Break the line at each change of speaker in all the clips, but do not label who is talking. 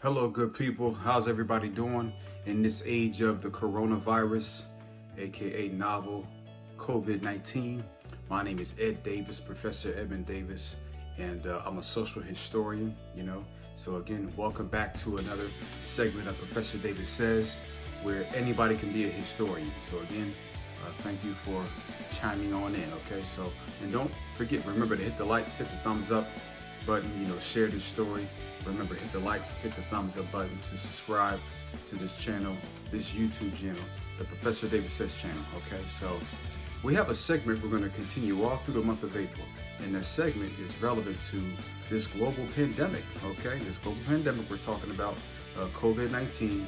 Hello, good people. How's everybody doing in this age of the coronavirus, aka novel COVID-19? My name is Ed Davis, Professor Edmund Davis, and I'm a social historian, So again, welcome back to another segment of Professor Davis Says, where anybody can be a historian. So again, thank you for chiming on in, okay? So, and don't forget, remember to hit the like, hit the thumbs up button, share this story. Remember, hit the like, hit the thumbs up button to subscribe to this channel, this YouTube channel, the Professor Davis Says channel, okay? So we have a segment we're going to continue all through the month of April, and that segment is relevant to this global pandemic, okay? This global pandemic we're talking about, COVID-19.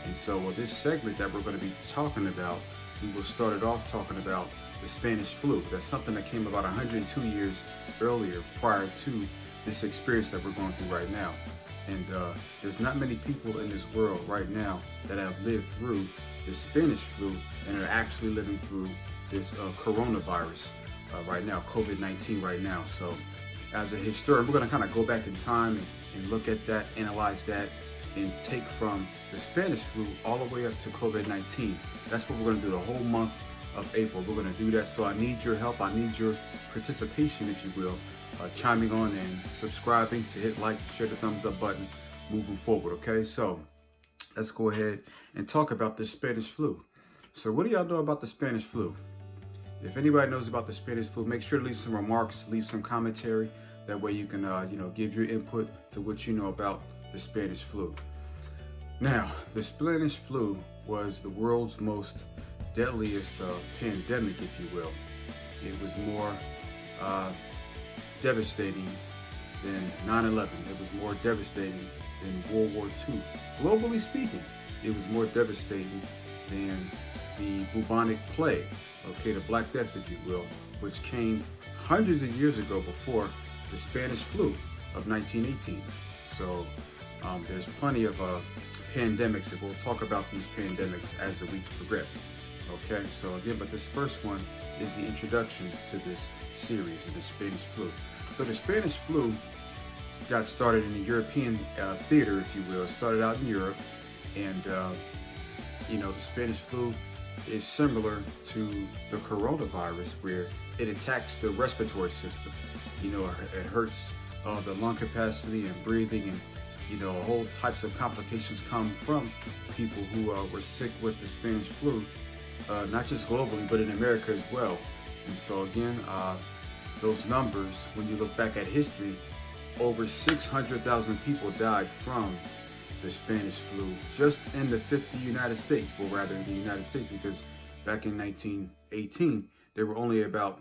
And so this segment that we're going to be talking about, we will start it off talking about the Spanish flu. That's something that came about 102 years earlier, prior to this experience that we're going through right now. And there's not many people in this world right now that have lived through the Spanish flu and are actually living through this coronavirus right now, COVID-19 right now. So as a historian, we're going to kind of go back in time and look at that, analyze that, and take from the Spanish flu all the way up to COVID-19. That's what we're going to do the whole month of April. We're going to do that. So I need your help. I need your participation, if you will, chiming on and subscribing, to hit like, share the thumbs up button, moving forward. Okay, so let's go ahead and talk about the Spanish flu. So what do y'all know about the Spanish flu? If anybody knows about the Spanish flu, make sure to leave some remarks, leave some commentary. That way you can, give your input to what you know about the Spanish flu. Now, the Spanish flu was the world's most deadliest pandemic, if you will. It was more devastating than 9/11. It was more devastating than World War II. Globally speaking, it was more devastating than the bubonic plague, okay, the Black Death, if you will, which came hundreds of years ago before the Spanish flu of 1918. So there's plenty of pandemics, and we'll talk about these pandemics as the weeks progress. Okay, so again, but this first one is the introduction to this series of the Spanish flu. So the Spanish flu got started in the European theater, if you will. It started out in Europe, and the Spanish flu is similar to the coronavirus, where it attacks the respiratory system. It hurts the lung capacity and breathing, and whole types of complications come from people who were sick with the Spanish flu, not just globally, but in America as well. And so again, those numbers, when you look back at history, over 600,000 people died from the Spanish flu just in the 50 United States. Well, rather in the United States, because back in 1918, there were only about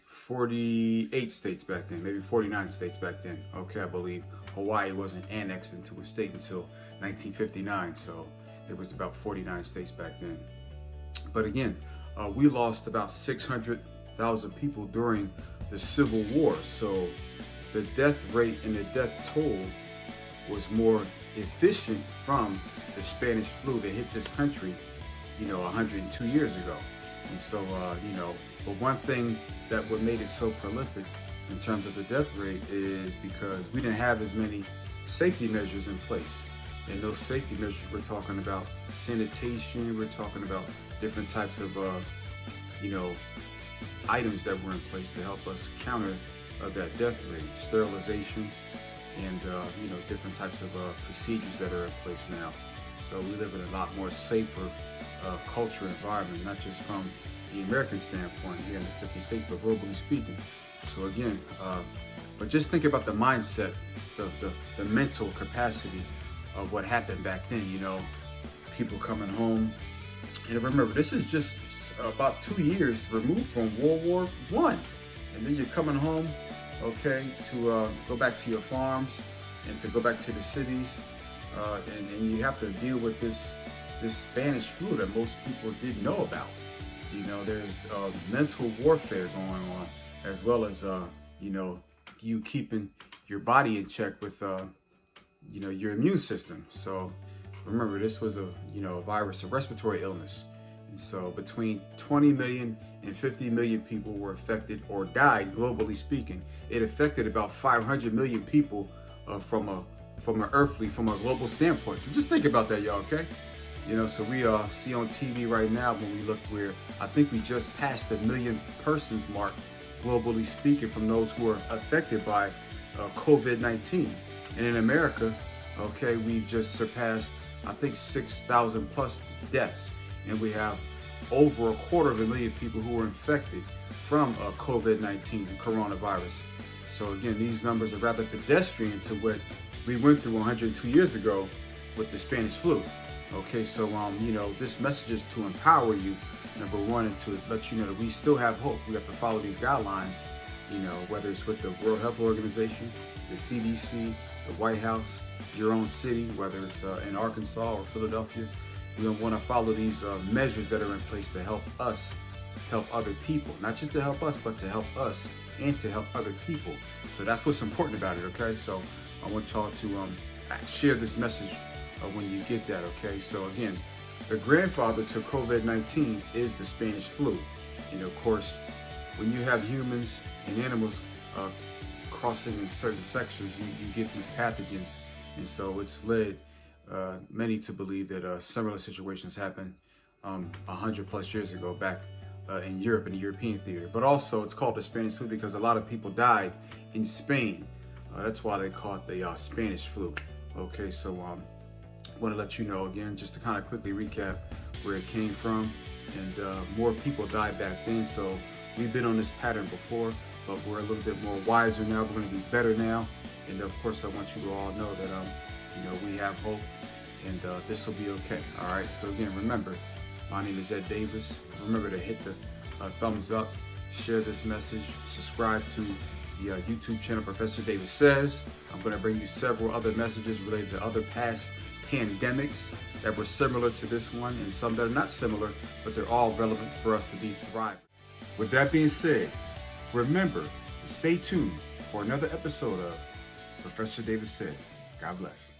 48 states back then, maybe 49 states back then. Okay, I believe Hawaii wasn't annexed into a state until 1959, so there was about 49 states back then. But again, we lost about 600,000 people during the Civil War, so the death rate and the death toll was more efficient from the Spanish flu that hit this country, 102 years ago. And so, but one thing that what made it so prolific in terms of the death rate is because we didn't have as many safety measures in place. And those safety measures, we're talking about sanitation, we're talking about different types of, items that were in place to help us counter that death rate, sterilization, and, different types of procedures that are in place now. So we live in a lot more safer culture environment, not just from the American standpoint here in the 50 states, but globally speaking. So again, but just think about the mindset, the mental capacity of what happened back then, people coming home. And remember, this is just about 2 years removed from World War I. And then you're coming home, okay, to go back to your farms and to go back to the cities. And you have to deal with this Spanish flu that most people didn't know about. There's mental warfare going on, as well as, you keeping your body in check with, your immune system. So remember, this was a virus, a respiratory illness. And so between 20 million and 50 million people were affected or died, globally speaking. It affected about 500 million people from a from a global standpoint. So just think about that, y'all, okay? So we see on TV right now when we look where I think we just passed the 1 million persons mark, globally speaking, from those who are affected by COVID-19. And in America, okay, we've just surpassed, I think, 6,000 plus deaths. And we have over 250,000 people who were infected from COVID-19, the coronavirus. So again, these numbers are rather pedestrian to what we went through 102 years ago with the Spanish flu. Okay, so this message is to empower you, number one, and to let you know that we still have hope. We have to follow these guidelines, whether it's with the World Health Organization, the CDC, the White House, your own city, whether it's in Arkansas or Philadelphia. We want to follow these measures that are in place to help us help other people, not just to help us, but to help us and to help other people. So that's what's important about it, okay? So I want y'all to share this message when you get that, okay? So again, the grandfather to COVID-19 is the Spanish flu. Of course, when you have humans and animals crossing in certain sections, you get these pathogens. And so it's led many to believe that similar situations happened 100 plus years ago back in Europe, in the European theater. But also it's called the Spanish flu because a lot of people died in Spain. That's why they call it the Spanish flu. Okay, so I want to let you know again, just to kind of quickly recap where it came from. And more people died back then, so we've been on this pattern before, but we're a little bit more wiser now. We're going to be better now. And of course, I want you to all know that we have hope, and this will be okay. All right. So again, remember, my name is Ed Davis. Remember to hit the thumbs up, share this message, subscribe to the YouTube channel Professor Davis Says. I'm going to bring you several other messages related to other past pandemics that were similar to this one, and some that are not similar, but they're all relevant for us to be thriving. With that being said, remember to stay tuned for another episode of Professor Davis Says. God bless.